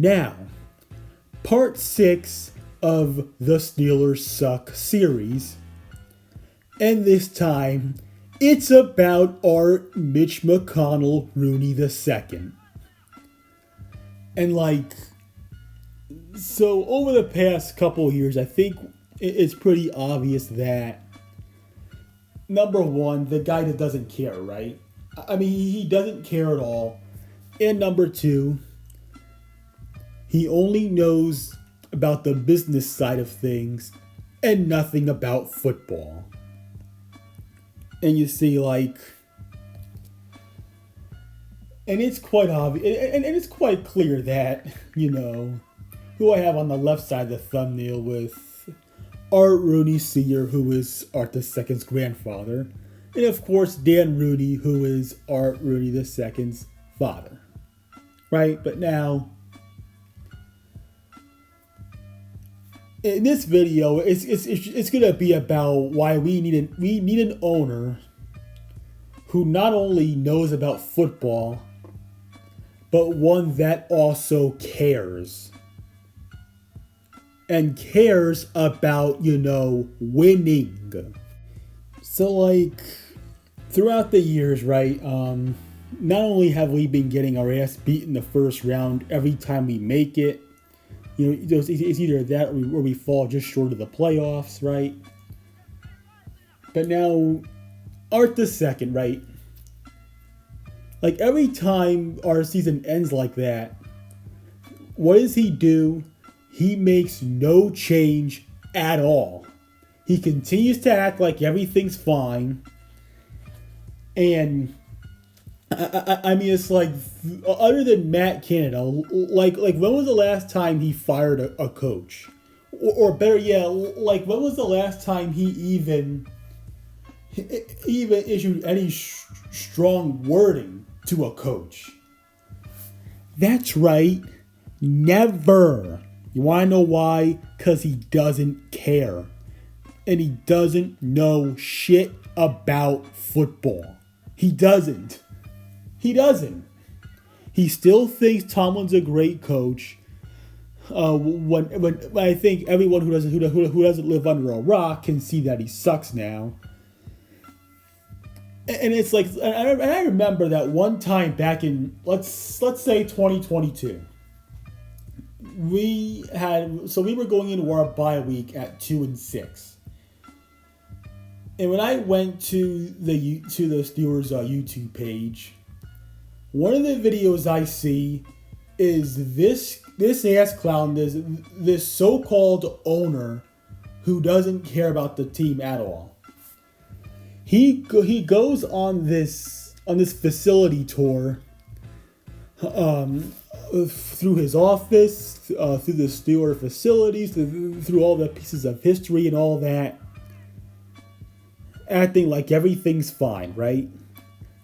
Now, part 6 of the Steelers Suck series. And this time, it's about our Mitch McConnell Rooney II. And so over the past couple of years, I think it's pretty obvious that, number one, the guy that doesn't care, right? I mean, he doesn't care at all. And number two, he only knows about the business side of things and nothing about football. And you see, and it's quite obvious, and it's quite clear that, who I have on the left side of the thumbnail with Art Rooney Sr., who is Art II's grandfather, and of course Dan Rooney, who is Art Rooney II's father. Right? But now, in this video, it's gonna be about why we need an owner who not only knows about football, but one that also cares. And cares about, winning. So throughout the years, right, not only have we been getting our ass beat in the first round every time we make it, it's either that or we fall just short of the playoffs, right? But now, Art II, right? Every time our season ends like that, what does he do? He makes no change at all. He continues to act like everything's fine. And I mean, it's other than Matt Canada, when was the last time he fired a coach? Or better yet, when was the last time he even issued any strong wording to a coach? That's right, never. You want to know why? Because he doesn't care. And he doesn't know shit about football. He doesn't. He still thinks Tomlin's a great coach. When I think everyone who doesn't live under a rock can see that he sucks now. And it's I remember that one time back in let's say 2022. We were going into our bye week at 2-6. And when I went to the Steelers YouTube page, one of the videos I see is this ass clown, this so-called owner who doesn't care about the team at all. He goes on this facility tour, through his office, through the Steeler facilities, through all the pieces of history and all that, acting like everything's fine, right?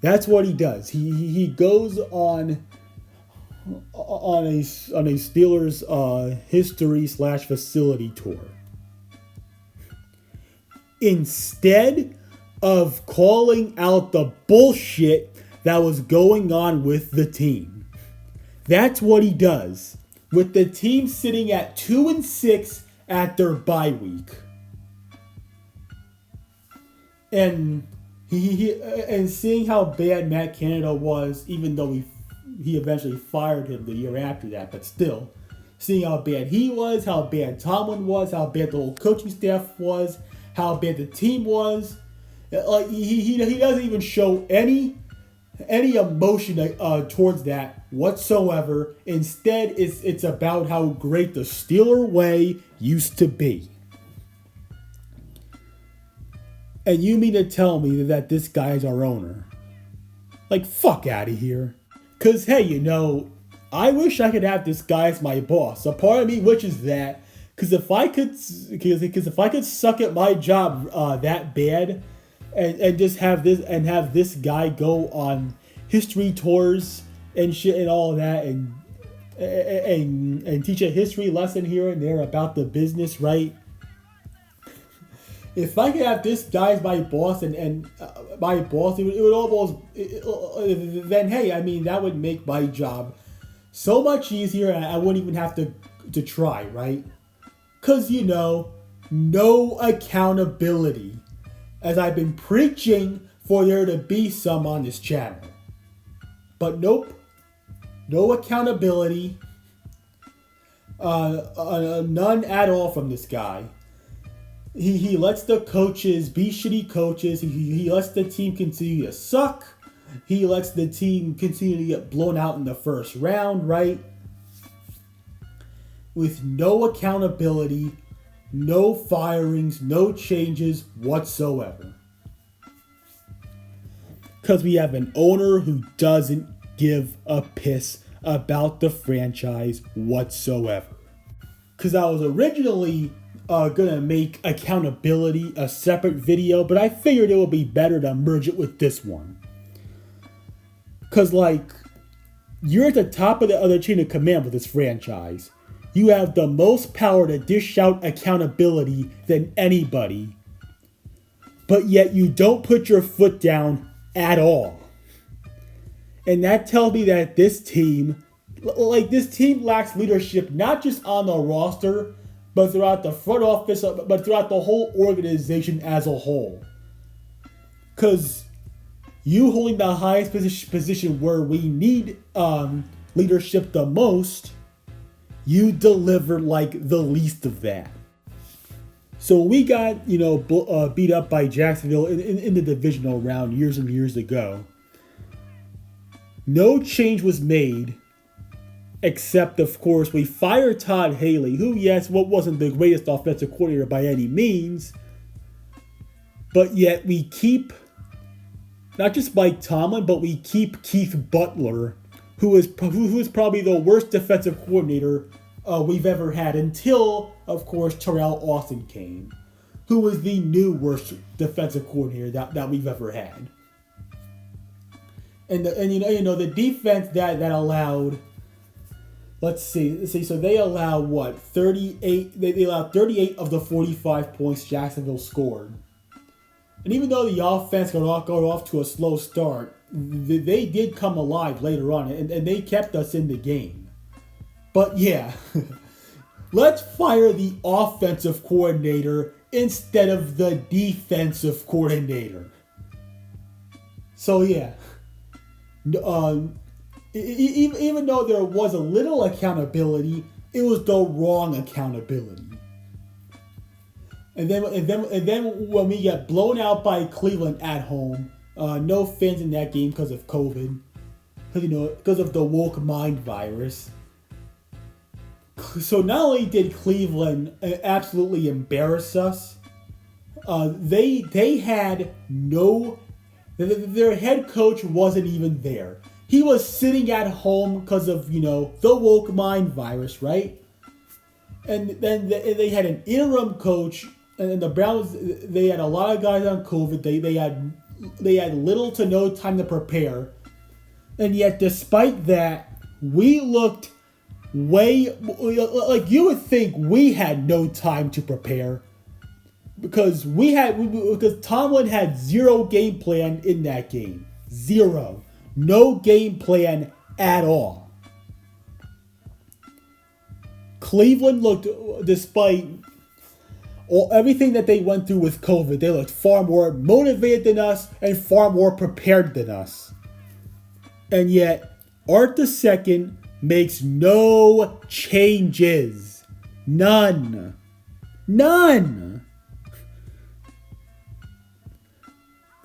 That's what he does. He goes on a Steelers history / facility tour. Instead of calling out the bullshit that was going on with the team. That's what he does, with the team sitting at 2-6 at their bye week. And and seeing how bad Matt Canada was, even though he eventually fired him the year after that, but still, seeing how bad he was, how bad Tomlin was, how bad the whole coaching staff was, how bad the team was, he doesn't even show any emotion towards that whatsoever. Instead, it's about how great the Steeler way used to be. And you mean to tell me that this guy is our owner? Fuck out of here. Cause hey, I wish I could have this guy as my boss. A part of me wishes that. Cause if I could suck at my job that bad, and just have this guy go on history tours and shit and all that, and teach a history lesson here and there about the business, right? If I could have this guy as my boss and it would almost then hey, I mean that would make my job So much easier, and I wouldn't even have to try, right? Because, no accountability. As I've been preaching for there to be some on this channel. But nope. No accountability. None at all from this guy. He lets the coaches be shitty coaches. He lets the team continue to suck. He lets the team continue to get blown out in the first round, right? With no accountability, no firings, no changes whatsoever. Because we have an owner who doesn't give a piss about the franchise whatsoever. Because I was originally gonna make accountability a separate video, but I figured it would be better to merge it with this one. Because, you're at the top of the other chain of command with this franchise. You have the most power to dish out accountability than anybody. But yet you don't put your foot down at all. And that tells me that this team lacks leadership, not just on the roster, but throughout the front office, but throughout the whole organization as a whole. Because you holding the highest position where we need leadership the most, you deliver the least of that. So we got, beat up by Jacksonville in the divisional round years and years ago. No change was made, except, of course, we fired Todd Haley, who, yes, wasn't the greatest offensive coordinator by any means, but yet we keep, not just Mike Tomlin, but we keep Keith Butler, who is probably the worst defensive coordinator we've ever had, until, of course, Terrell Austin came, who was the new worst defensive coordinator that we've ever had. And the defense that allowed, let's see, so they allowed 38. They allowed 38 of the 45 points Jacksonville scored. And even though the offense got off to a slow start, they did come alive later on, and they kept us in the game. But yeah, let's fire the offensive coordinator instead of the defensive coordinator. So yeah, even though there was a little accountability, it was the wrong accountability. And then when we get blown out by Cleveland at home, no fans in that game because of COVID, because of the woke mind virus. So not only did Cleveland absolutely embarrass us, they had no, their head coach wasn't even there. He was sitting at home because of, the woke mind virus, right? And then they had an interim coach, and the Browns, they had a lot of guys on COVID. They had little to no time to prepare. And yet, despite that, we looked you would think we had no time to prepare, because Tomlin had zero game plan in that game. Zero. No game plan at all. Cleveland looked, despite everything that they went through with COVID, they looked far more motivated than us and far more prepared than us. And yet, Art II makes no changes. None.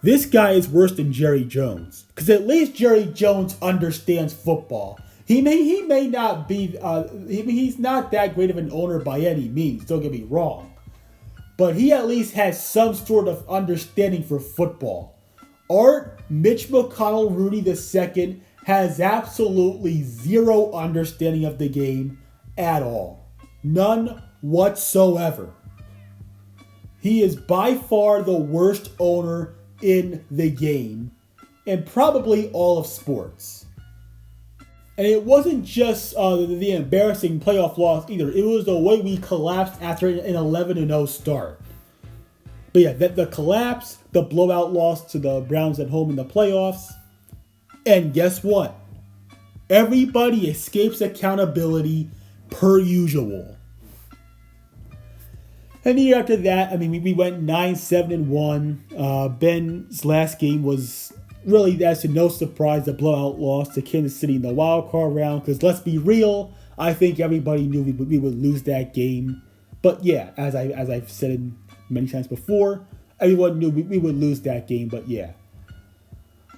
This guy is worse than Jerry Jones, because at least Jerry Jones understands football. He may not be, he's not that great of an owner by any means, don't get me wrong. But he at least has some sort of understanding for football. Art Mitch McConnell Rooney II has absolutely zero understanding of the game at all. None whatsoever. He is by far the worst owner in the game, and probably all of sports. And it wasn't just the embarrassing playoff loss either. It was the way we collapsed after an 11-0 start. But yeah, the collapse, the blowout loss to the Browns at home in the playoffs. And guess what? Everybody escapes accountability per usual. And the year after that, I mean, we went 9-7-1. Ben's last game was really, that's to no surprise, a blowout loss to Kansas City in the wild card round. Because let's be real, I think everybody knew we would lose that game. But yeah, as I've said many times before, everyone knew we would lose that game. But yeah,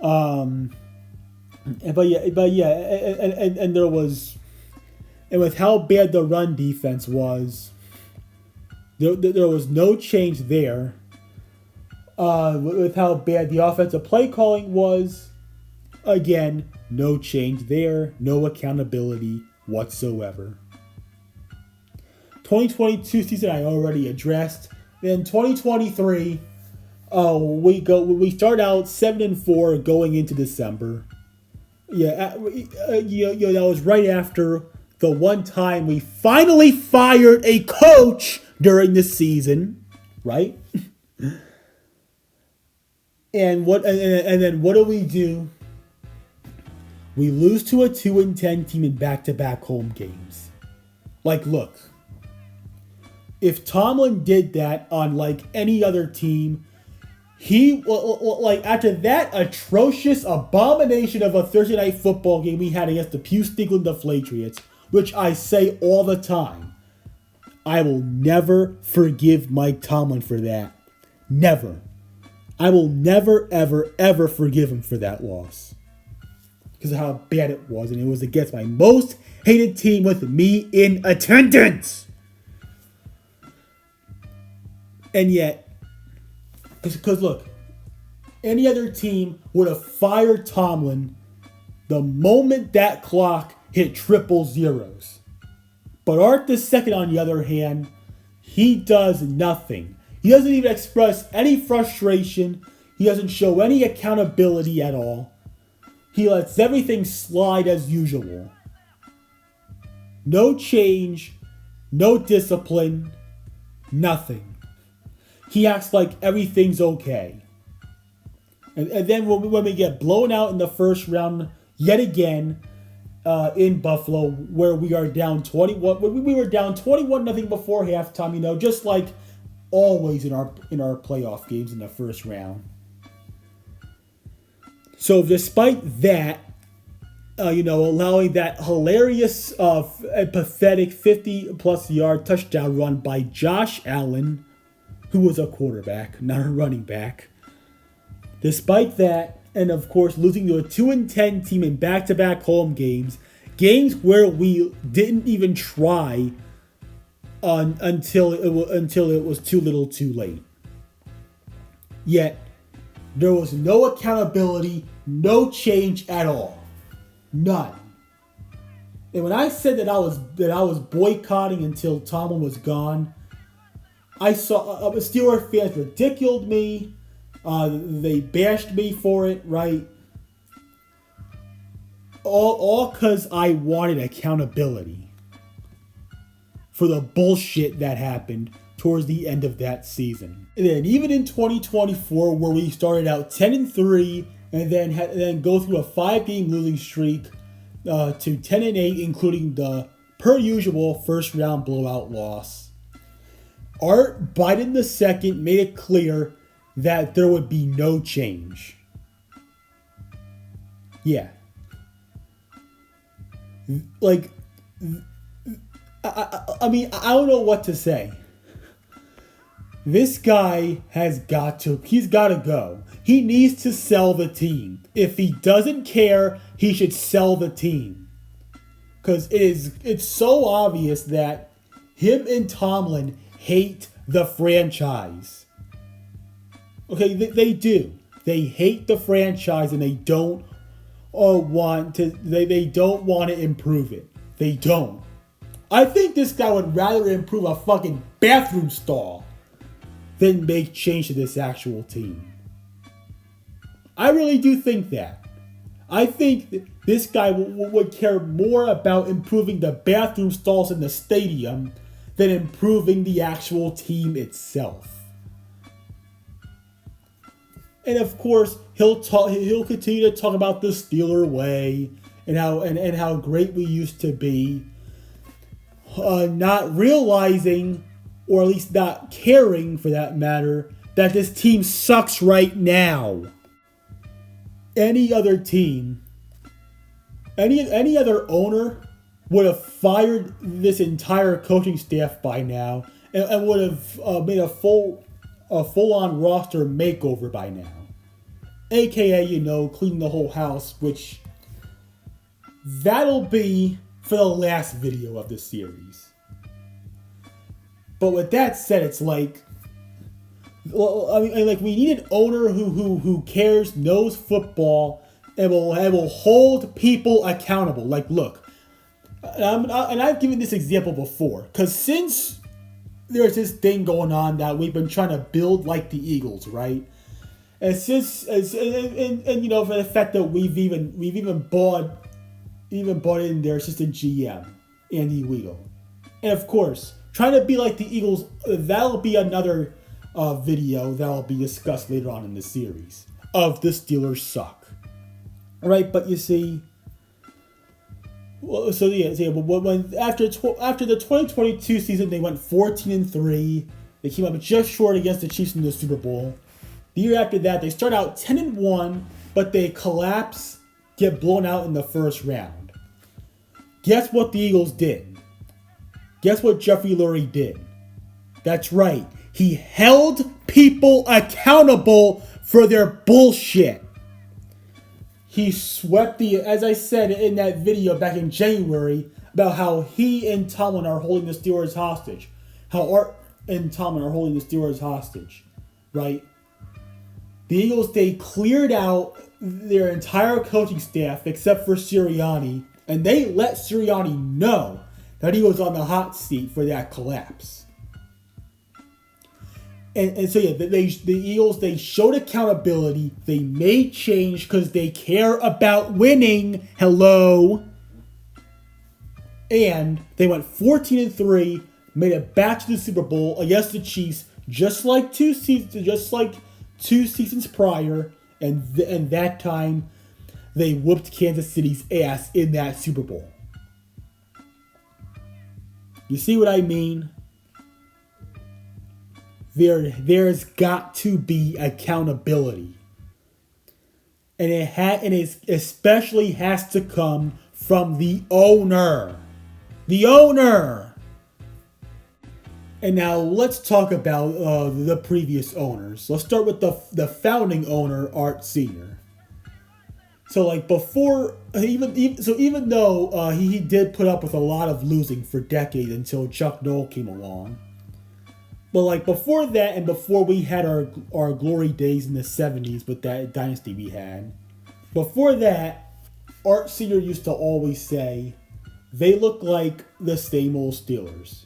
and there was, and with how bad the run defense was, there was no change there. With how bad the offensive play calling was, again, no change there, no accountability whatsoever. 2022 season I already addressed. Then 2023, we start out 7-4 going into December. That was right after the one time we finally fired a coach during the season, right? And then what do? We lose to a 2-10 team in back-to-back home games. Like, look, if Tomlin did that on like any other team, after that atrocious abomination of a Thursday night football game we had against the Pew-Stinkland Deflatriots, which I say all the time, I will never forgive Mike Tomlin for that. Never. I will never, ever, ever forgive him for that loss. Because of how bad it was. And it was against my most hated team with me in attendance. And yet, because look, any other team would have fired Tomlin the moment that clock hit triple zeros. But Art II, on the other hand, he does nothing. He doesn't even express any frustration. He doesn't show any accountability at all. He lets everything slide as usual. No change, no discipline, nothing. He acts like everything's okay. And then when we get blown out in the first round yet again in Buffalo, where we are down 21, we were down 21-0 before halftime, just like always in our playoff games in the first round. So despite that, allowing that hilarious, pathetic 50-plus yard touchdown run by Josh Allen, who was a quarterback, not a running back. Despite that, and of course losing to a 2-10 team in back-to-back home games where we didn't even try until it was too little too late. Yet, there was no accountability, no change at all. None. And when I said that I was boycotting until Tomlin was gone, I saw Steelers fans ridiculed me. They bashed me for it, right? All because I wanted accountability for the bullshit that happened towards the end of that season. And then even in 2024, where we started out 10-3 and then go through a 5-game losing streak to 10-8, including the per usual first round blowout loss, Art Biden II made it clear that there would be no change. Yeah. Like, I mean, I don't know what to say. This guy he's got to go. He needs to sell the team. If he doesn't care, he should sell the team. Because it's so obvious that him and Tomlin hate the franchise. Okay, they do. They hate the franchise and they don't want to improve it. They don't. I think this guy would rather improve a fucking bathroom stall than make change to this actual team. I really do think that. I think this guy would care more about improving the bathroom stalls in the stadium than improving the actual team itself. And of course, he'll continue to talk about the Steeler way and how great we used to be, not realizing, or at least not caring for that matter, that this team sucks right now. Any other team, any other owner would have fired this entire coaching staff by now, and would have made a full-on roster makeover by now. AKA, cleaning the whole house, which that'll be for the last video of the series. But with that said, it's like, we need an owner who cares, knows football, and will hold people accountable. Like, look, and I've given this example before, because since there's this thing going on that we've been trying to build like the Eagles, right? And since for the fact that we've even bought in their assistant GM, Andy Weedle, and of course trying to be like the Eagles. That'll be another video that'll be discussed later on in the series of the Steelers suck. All right, but you see, when after the 2022 season they went 14-3, they came up just short against the Chiefs in the Super Bowl. The year after that, they start out 10-1, but they collapse, get blown out in the first round. Guess what the Eagles did? Guess what Jeffrey Lurie did? That's right. He held people accountable for their bullshit. He swept as I said in that video back in January, about how he and Tomlin are holding the Steelers hostage. How Art and Tomlin are holding the Steelers hostage. Right? The Eagles, they cleared out their entire coaching staff except for Sirianni, and they let Sirianni know that he was on the hot seat for that collapse. And so the Eagles, they showed accountability. They made change because they care about winning. Hello. And they went 14-3, made it back to the Super Bowl against the Chiefs, just like two seasons prior, and that time they whooped Kansas City's ass in that Super Bowl. You see what I mean? There's got to be accountability, and it especially has to come from the owner. The owner. And now let's talk about the previous owners. Let's start with the founding owner, Art Sr. So even though he did put up with a lot of losing for decades until Chuck Noll came along. But before that, and before we had our glory days in the 70s with that dynasty we had, before that, Art Sr. used to always say, they look like the same old Steelers.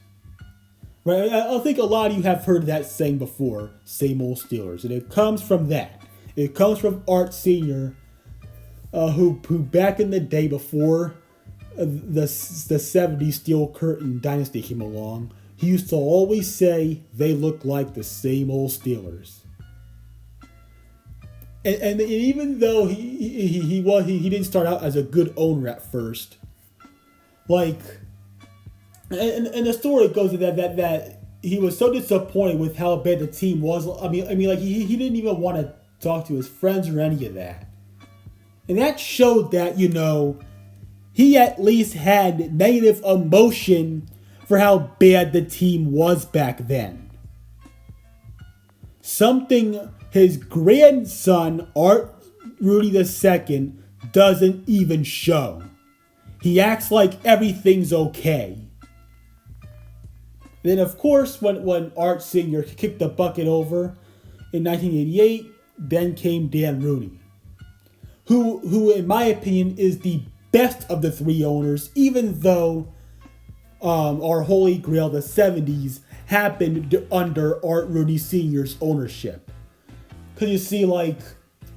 Right? I think a lot of you have heard that saying before, same old Steelers. And it comes from that. It comes from Art Sr., who back in the day before the 70s Steel Curtain dynasty came along, he used to always say they look like the same old Steelers. And even though he didn't start out as a good owner at first, and the story goes that he was so disappointed with how bad the team was. He didn't even want to talk to his friends or any of that. And that showed that, he at least had negative emotion for how bad the team was back then. Something his grandson, Art Rudy II, doesn't even show. He acts like everything's okay. Then, of course, when Art Sr. kicked the bucket over in 1988, then came Dan Rooney, who in my opinion, is the best of the three owners, even though our holy grail, the 70s, happened under Art Rooney Sr.'s ownership. Because you see, in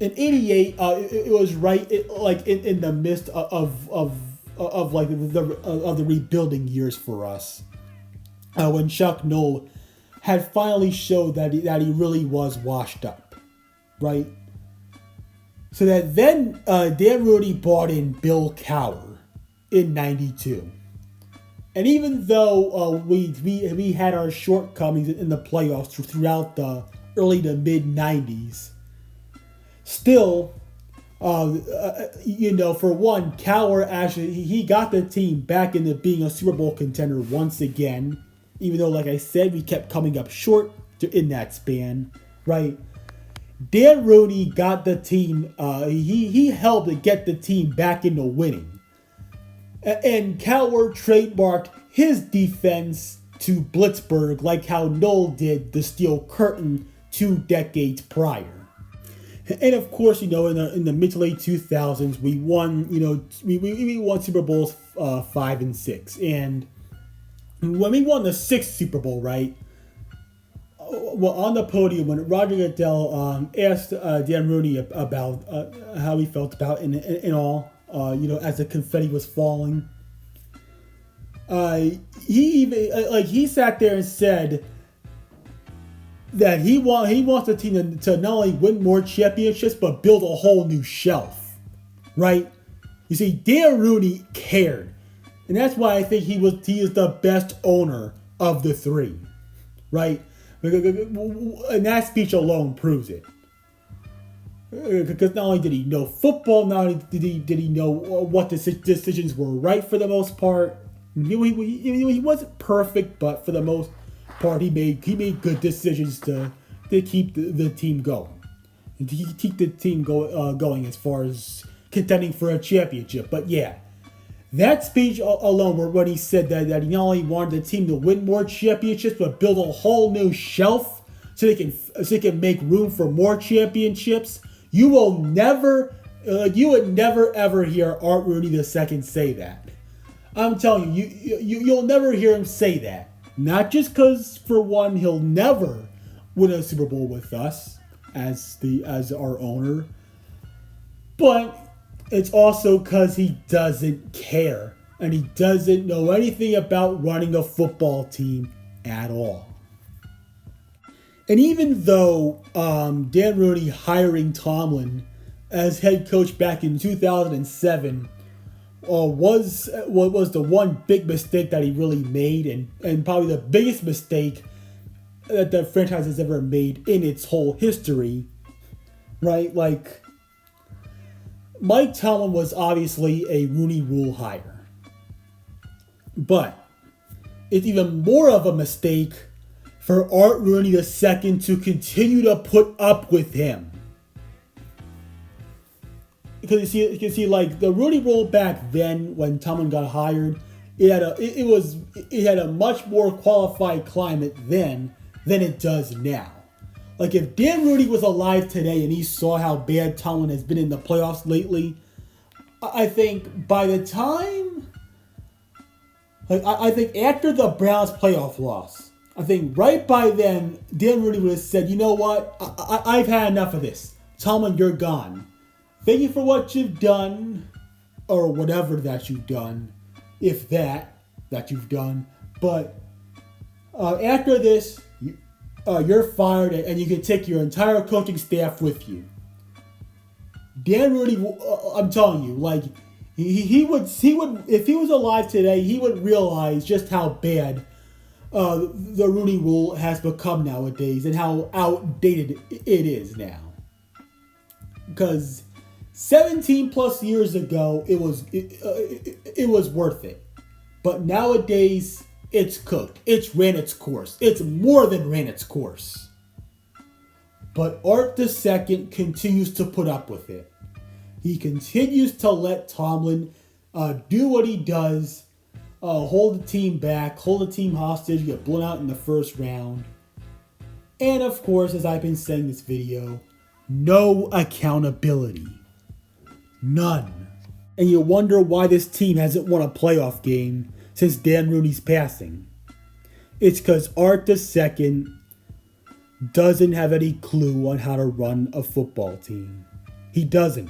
88, it was right in the midst of the rebuilding years for us. When Chuck Noll had finally showed that he really was washed up, right? So that then Dan Rooney brought in Bill Cowher in '92. And even though we had our shortcomings in the playoffs throughout the early to mid '90s, still, for one, Cowher actually he got the team back into being a Super Bowl contender once again. Even though, like I said, we kept coming up short in that span, right? Dan Rooney got the team. He helped to get the team back into winning. And Cowher trademarked his defense to Blitzburg like how Noel did the Steel Curtain 2 decades prior. And of course, in the mid to late 2000s, we won. We won Super Bowls 5 and 6, and when we won the 6th Super Bowl, right? Well, on the podium, when Roger Goodell asked Dan Rooney about how he felt about in all. As the confetti was falling. He sat there and said that he wants the team to not only win more championships but build a whole new shelf, right? You see, Dan Rooney cared, and that's why I think he is the best owner of the three, right? And that speech alone proves it. Because not only did he know football, not only did he know what decisions were right for the most part. He wasn't perfect, but for the most part, he made good decisions to keep the team going, and to keep the team going as far as contending for a championship. But yeah, that speech alone, when he said that he not only wanted the team to win more championships, but build a whole new shelf so they can make room for more championships. You would never ever hear Art Rooney II say that. I'm telling you'll never hear him say that. Not just because, for one, he'll never win a Super Bowl with us as our owner, but it's also because he doesn't care and he doesn't know anything about running a football team at all. And even though Dan Rooney hiring Tomlin as head coach back in 2007 was the one big mistake that he really made, and probably the biggest mistake that the franchise has ever made in its whole history, right? Like, Mike Tomlin was obviously a Rooney Rule hire. But it's even more of a mistake for Art Rooney II to continue to put up with him. Because you can see like the Rooney Rule back then when Tomlin got hired, it had a much more qualified climate then than it does now. Like, if Dan Rooney was alive today and he saw how bad Tomlin has been in the playoffs lately, I think by the time, I think after the Browns playoff loss, I think right by then, Dan Rooney would have said, you know what, I've had enough of this. Tomlin, you're gone. Thank you for what you've done, or whatever that you've done, if that you've done. But after this, you're fired, and you can take your entire coaching staff with you. Dan Rooney, I'm telling you, like he would if he was alive today, he would realize just how bad the Rooney Rule has become nowadays and how outdated it is now. Because 17 plus years ago, it was worth it, but nowadays it's cooked. It's ran its course. It's more than ran its course. But Art II continues to put up with it. He continues to let Tomlin do what he does, hold the team back, hold the team hostage, get blown out in the first round. And of course, as I've been saying in this video, no accountability. None. And you wonder why this team hasn't won a playoff game since Dan Rooney's passing. It's because Art II doesn't have any clue on how to run a football team. He doesn't.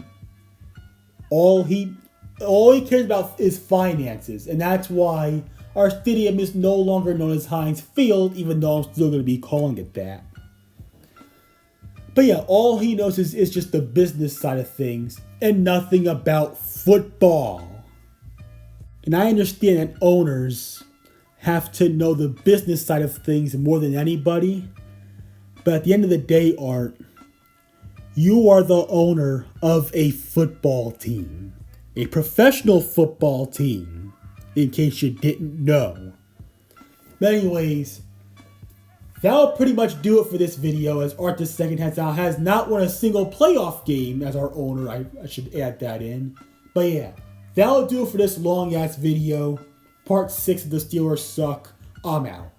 All he cares about is finances, and that's why our stadium is no longer known as Heinz Field, even though I'm still going to be calling it that. But yeah, all he knows is just the business side of things and nothing about football. And I understand that owners have to know the business side of things more than anybody. But at the end of the day, Art, you are the owner of a football team. A professional football team, in case you didn't know. But anyways, that'll pretty much do it for this video, as Art II has not won a single playoff game as our owner. I should add that in. But yeah, that'll do it for this long ass video. Part 6 of the Steelers Suck. I'm out.